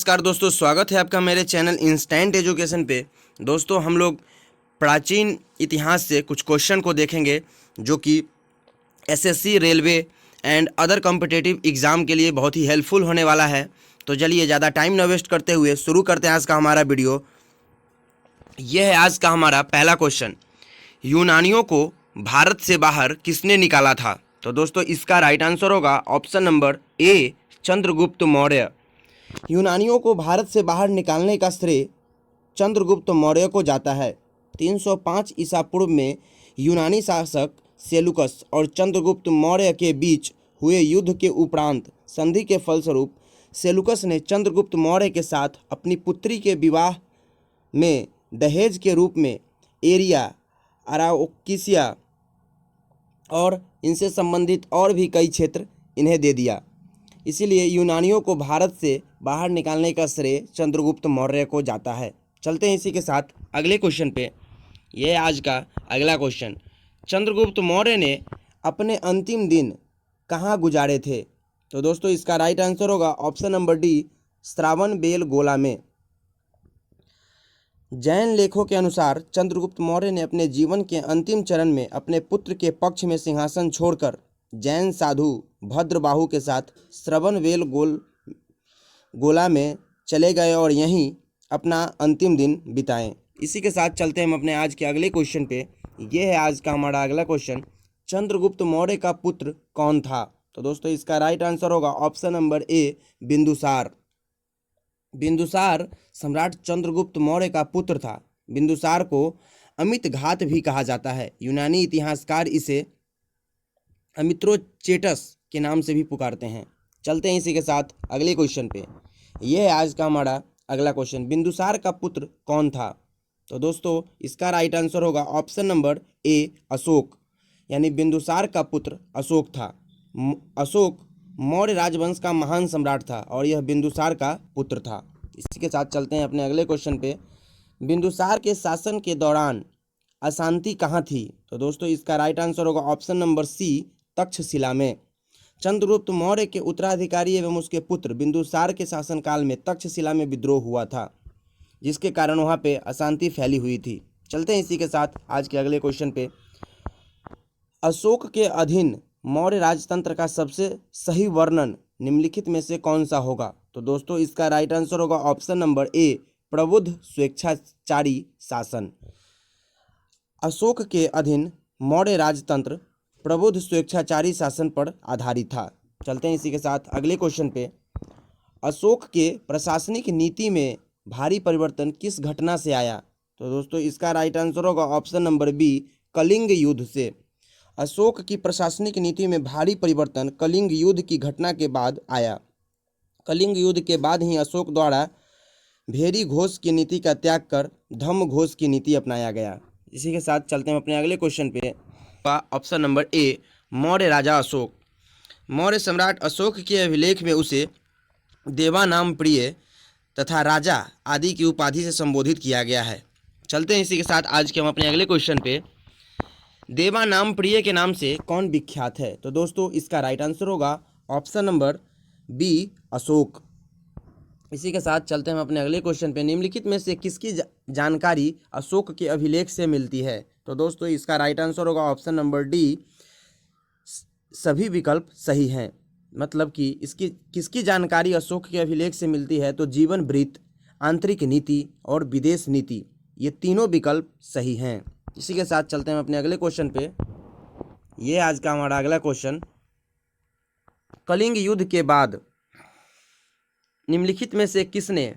नमस्कार दोस्तों, स्वागत है आपका मेरे चैनल इंस्टेंट एजुकेशन पे। दोस्तों, हम लोग प्राचीन इतिहास से कुछ क्वेश्चन को देखेंगे जो कि SSC, railway and other competitive exam के लिए बहुत ही हेल्पफुल होने वाला है। तो चलिए ज़्यादा टाइम न वेस्ट करते हुए शुरू करते हैं आज का हमारा वीडियो। यह है आज का हमारा पहला क्वेश्चन। यूनानियों को भारत से बाहर किसने निकाला था? तो दोस्तों, इसका राइट आंसर होगा ऑप्शन नंबर ए, चंद्रगुप्त मौर्य। यूनानियों को भारत से बाहर निकालने का श्रेय चंद्रगुप्त मौर्य को जाता है। 305 ईसा पूर्व में यूनानी शासक सेलुकस और चंद्रगुप्त मौर्य के बीच हुए युद्ध के उपरांत संधि के फलस्वरूप सेलुकस ने चंद्रगुप्त मौर्य के साथ अपनी पुत्री के विवाह में दहेज के रूप में एरिया, अराओकिसिया और इनसे संबंधित और भी कई क्षेत्र इन्हें दे दिया। इसीलिए यूनानियों को भारत से बाहर निकालने का श्रेय चंद्रगुप्त मौर्य को जाता है। चलते हैं इसी के साथ अगले क्वेश्चन पे। यह है आज का अगला क्वेश्चन। चंद्रगुप्त मौर्य ने अपने अंतिम दिन कहाँ गुजारे थे? तो दोस्तों, इसका राइट आंसर होगा option number D, Shravan Belagola में। जैन लेखों के अनुसार चंद्रगुप्त मौर्य ने अपने जीवन के अंतिम चरण में अपने पुत्र के पक्ष में सिंहासन छोड़कर जैन साधु भद्रबाहु के साथ श्रवणबेल गोला में चले गए और यहीं अपना अंतिम दिन बिताएं। इसी के साथ चलते हैं हम अपने आज के अगले क्वेश्चन पे। ये है आज का हमारा अगला क्वेश्चन। चंद्रगुप्त मौर्य का पुत्र कौन था? तो दोस्तों, इसका राइट आंसर होगा option number A, Bindusar. Bindusar सम्राट चंद्रगुप्त मौर्य का पुत्र था। बिंदुसार को अमित घात भी कहा जाता है। यूनानी इतिहासकार इसे अमित्रोचेटस के नाम से भी पुकारते हैं। चलते हैं इसी के साथ अगले क्वेश्चन पे। यह है आज का हमारा अगला क्वेश्चन। बिंदुसार का पुत्र कौन था? तो दोस्तों, इसका राइट आंसर होगा ऑप्शन नंबर ए, अशोक। यानी बिंदुसार का पुत्र अशोक था। अशोक मौर्य राजवंश का महान सम्राट था और यह बिंदुसार का पुत्र था। इसी के साथ चलते हैं अपने अगले क्वेश्चन पे। बिंदुसार के शासन के दौरान अशांति कहाँ थी? तो दोस्तों, इसका राइट आंसर होगा ऑप्शन नंबर सी, तक्षशिला में। चंद्रगुप्त मौर्य के उत्तराधिकारी एवं उसके पुत्र बिंदुसार के शासनकाल में तक्षशिला में विद्रोह हुआ था, जिसके कारण वहाँ पे अशांति फैली हुई थी। चलते हैं इसी के साथ आज के अगले क्वेश्चन पे। अशोक के अधीन मौर्य राजतंत्र का सबसे सही वर्णन निम्नलिखित में से कौन सा होगा? तो दोस्तों, इसका राइट आंसर होगा ऑप्शन नंबर ए, प्रबुद्ध स्वेच्छाचारी शासन। अशोक के अधीन मौर्य राजतंत्र प्रबुद्ध स्वेच्छाचारी शासन पर आधारित था। चलते हैं इसी के साथ अगले क्वेश्चन पे। अशोक के प्रशासनिक नीति में भारी परिवर्तन किस घटना से आया? तो दोस्तों, इसका राइट आंसर होगा ऑप्शन नंबर बी, कलिंग युद्ध से। अशोक की प्रशासनिक नीति में भारी परिवर्तन कलिंग युद्ध की घटना के बाद आया। कलिंग युद्ध के बाद ही अशोक द्वारा भेरी घोष की नीति का त्याग कर धम्म घोष की नीति अपनाया गया। इसी के साथ चलते हैं अपने अगले क्वेश्चन पे। ऑप्शन नंबर ए, मौर्य राजा अशोक। मौर्य सम्राट अशोक के अभिलेख में उसे देवा नाम प्रिय तथा राजा आदि की उपाधि से संबोधित किया गया है। चलते हैं इसी के साथ आज के हम अपने अगले क्वेश्चन पे। देवा नाम प्रिय के नाम से कौन विख्यात है? तो दोस्तों, इसका राइट आंसर होगा ऑप्शन नंबर बी, अशोक। इसी के साथ चलते हैं हम अपने अगले क्वेश्चन पे। निम्नलिखित में से किसकी जानकारी अशोक के अभिलेख से मिलती है? तो दोस्तों, इसका राइट आंसर होगा ऑप्शन नंबर डी, सभी विकल्प सही हैं। मतलब कि इसकी किसकी जानकारी अशोक के अभिलेख से मिलती है? तो जीवन वृत्त, आंतरिक नीति और विदेश नीति, ये तीनों विकल्प सही हैं। इसी के साथ चलते हैं अपने अगले क्वेश्चन पे। ये आज का हमारा अगला क्वेश्चन। कलिंग युद्ध के बाद निम्नलिखित में से किसने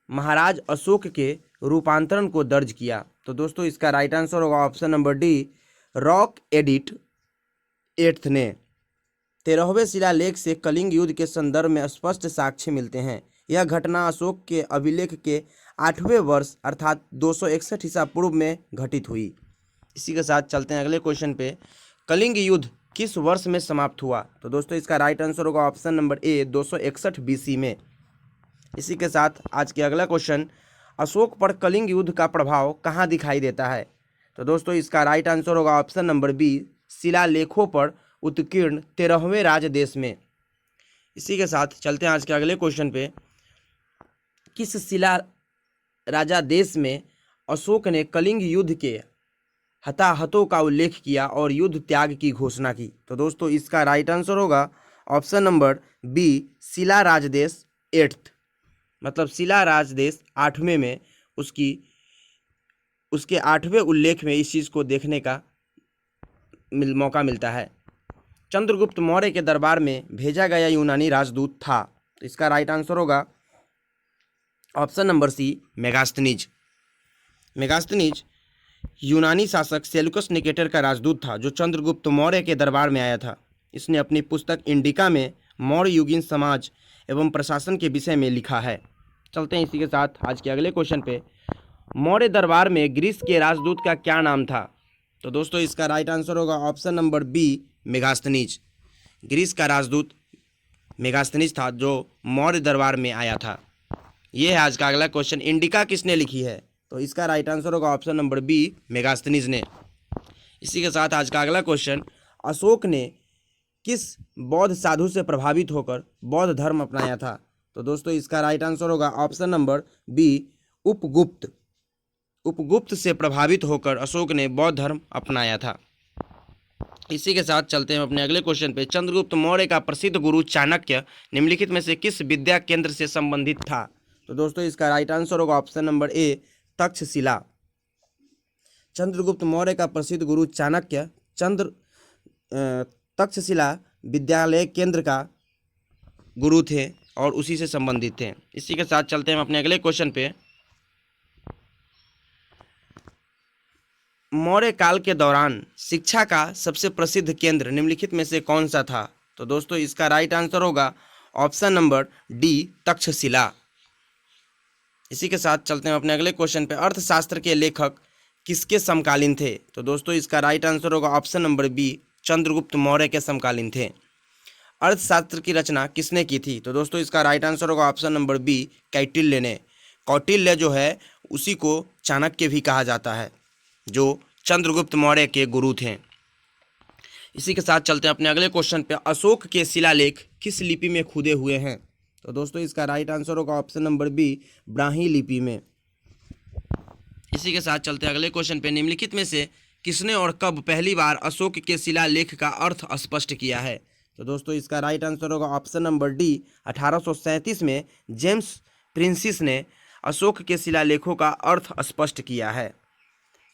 महाराज अशोक के रूपांतरण को दर्ज किया? तो दोस्तों, इसका राइट आंसर होगा option number D, rock edit 8 ने। 13वें शिलालेख से कलिंग युद्ध के संदर्भ में स्पष्ट साक्ष्य मिलते हैं। यह घटना अशोक के अभिलेख के 8वें वर्ष अर्थात 261 ईसा पूर्व में घटित हुई। इसी के साथ चलते हैं अगले क्वेश्चन पे। कलिंग युद्ध किस वर्ष में समाप्त हुआ? तो दोस्तों, इसका राइट आंसर होगा ऑप्शन नंबर ए, 261 BC में। इसी के साथ आज के अगला क्वेश्चन। अशोक पर कलिंग युद्ध का प्रभाव कहाँ दिखाई देता है? तो दोस्तों, इसका राइट आंसर होगा ऑप्शन नंबर बी, शिलालेखों पर उत्कीर्ण 13वें राजदेश में। इसी के साथ चलते हैं आज के अगले क्वेश्चन पे। किस शिला राजादेश में अशोक ने कलिंग युद्ध के हताहतों का उल्लेख किया और युद्ध त्याग की घोषणा की? तो दोस्तों इसका राइट आंसर होगा ऑप्शन नंबर बी, शिला राजदेश 8th, मतलब शिला राजदेश 8वें में उसके 8वें उल्लेख में इस चीज़ को देखने का मौका मिलता है। चंद्रगुप्त मौर्य के दरबार में भेजा गया यूनानी राजदूत था? तो इसका राइट आंसर होगा option number C, Megasthenes. Megasthenes यूनानी शासक सेल्यूकस निकेटर का राजदूत था जो चंद्रगुप्त मौर्य के दरबार में आया था। इसने अपनी पुस्तक इंडिका में मौर्य युगीन समाज एवं प्रशासन के विषय में लिखा है। चलते हैं इसी के साथ आज के अगले क्वेश्चन पे। मौर्य दरबार में ग्रीस के राजदूत का क्या नाम था? तो दोस्तों इसका राइट आंसर होगा option number B, Megasthenes. Greece का राजदूत मेगास्थनीज था जो मौर्य दरबार में आया था। ये है आज का अगला क्वेश्चन। इंडिका किसने लिखी है? तो इसका राइट आंसर होगा ऑप्शन नंबर बी, मेगास्थनीज ने। इसी के साथ आज का अगला क्वेश्चन, अशोक ने किस बौद्ध साधु से प्रभावित होकर बौद्ध धर्म अपनाया था? तो दोस्तों इसका राइट आंसर होगा option number B, Upagupta. Upagupta से प्रभावित होकर अशोक ने बौद्ध धर्म अपनाया था। इसी के साथ चलते हैं अपने अगले क्वेश्चन पे। चंद्रगुप्त मौर्य का प्रसिद्ध गुरु चाणक्य निम्नलिखित में से किस विद्या केंद्र से संबंधित था? तो दोस्तों इसका राइट आंसर होगा ऑप्शन नंबर ए, तक्षशिला। चंद्रगुप्त मौर्य का प्रसिद्ध गुरु चाणक्य तक्षशिला विद्यालय केंद्र का गुरु थे और उसी से संबंधित थे। इसी के साथ चलते हैं अपने अगले क्वेश्चन पे। मौर्य काल के दौरान शिक्षा का सबसे प्रसिद्ध केंद्र निम्नलिखित में से कौन सा था? तो दोस्तों इसका राइट आंसर होगा ऑप्शन नंबर डी, तक्षशिला। इसी के साथ चलते हैं अपने अगले क्वेश्चन पे। अर्थशास्त्र के लेखक किसके समकालीन थे? तो दोस्तों इसका राइट आंसर होगा option number B, Chandragupta Maurya के समकालीन थे। अर्थशास्त्र की रचना किसने की थी? तो दोस्तों इसका राइट आंसर होगा ऑप्शन नंबर बी, कौटिल्य ने। कौटिल्य जो है उसी को चाणक्य भी कहा जाता है जो चंद्रगुप्त मौर्य के गुरु थे। इसी के साथ चलते हैं अपने अगले क्वेश्चन पे। अशोक के शिलालेख किस लिपि में खुदे हुए हैं? तो दोस्तों इसका राइट आंसर होगा ऑप्शन नंबर बी, ब्राह्मी लिपि में। इसी के साथ चलते हैं अगले क्वेश्चन पे। निम्नलिखित में से किसने और कब पहली बार अशोक के शिलालेख का अर्थ स्पष्ट किया है? तो दोस्तों इसका राइट आंसर होगा ऑप्शन नंबर डी, 1837 में जेम्स प्रिंसिस ने अशोक के शिलालेखों का अर्थ स्पष्ट किया है।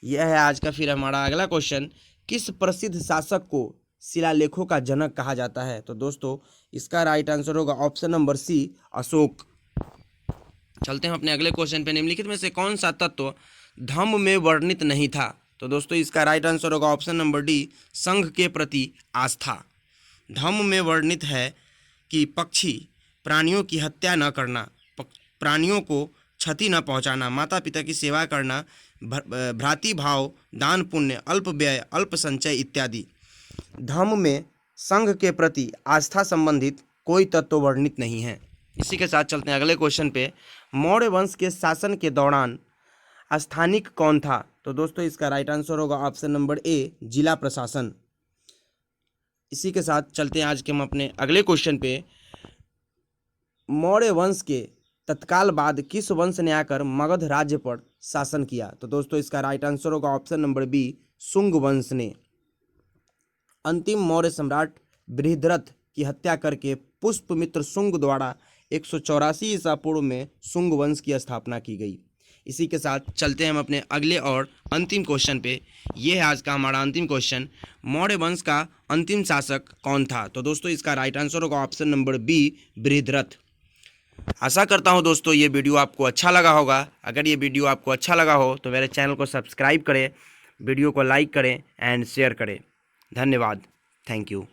यह है आज का फिर हमारा अगला क्वेश्चन। किस प्रसिद्ध शासक को शिलालेखों का जनक कहा जाता है? तो दोस्तों इसका राइट आंसर होगा ऑप्शन नंबर सी, अशोक। चलते हैं अपने अगले क्वेश्चन पे। निम्नलिखित में से कौन सा तत्व धम्म में वर्णित नहीं था? तो दोस्तों इसका राइट आंसर होगा ऑप्शन नंबर डी, संघ के प्रति आस्था। धम्म में वर्णित है कि पक्षी प्राणियों की हत्या न करना, प्राणियों को क्षति न पहुंचाना, माता पिता की सेवा करना, भ्रातृ भाव, दान पुण्य, अल्प व्यय, अल्प संचय इत्यादि। धम्म में संघ के प्रति आस्था संबंधित कोई तत्व वर्णित नहीं है। इसी के साथ चलते हैं अगले क्वेश्चन पे। मौर्य वंश के शासन के दौरान स्थानिक कौन था? तो दोस्तों इसका राइट आंसर होगा ऑप्शन नंबर ए, जिला प्रशासन। इसी के साथ चलते हैं आज के हम अपने अगले क्वेश्चन पे। मौर्य वंश के तत्काल बाद किस वंश ने आकर मगध राज्य पर शासन किया? तो दोस्तों इसका राइट आंसर होगा ऑप्शन नंबर बी, शुंग वंश ने। अंतिम मौर्य सम्राट बृहद्रथ की हत्या करके पुष्पमित्र शुंग द्वारा 184 ईसा पूर्व में शुंग वंश की स्थापना की गई। इसी के साथ चलते हैं हम अपने अगले और अंतिम क्वेश्चन पे। ये है आज का हमारा अंतिम क्वेश्चन। मौर्य वंश का अंतिम शासक कौन था? तो दोस्तों इसका राइट आंसर होगा ऑप्शन नंबर बी, बृहद्रथ। आशा करता हूँ दोस्तों ये वीडियो आपको अच्छा लगा होगा। अगर ये वीडियो आपको अच्छा लगा हो तो मेरे चैनल को सब्सक्राइब करें, वीडियो को लाइक करें एंड शेयर करें। धन्यवाद। Thank you.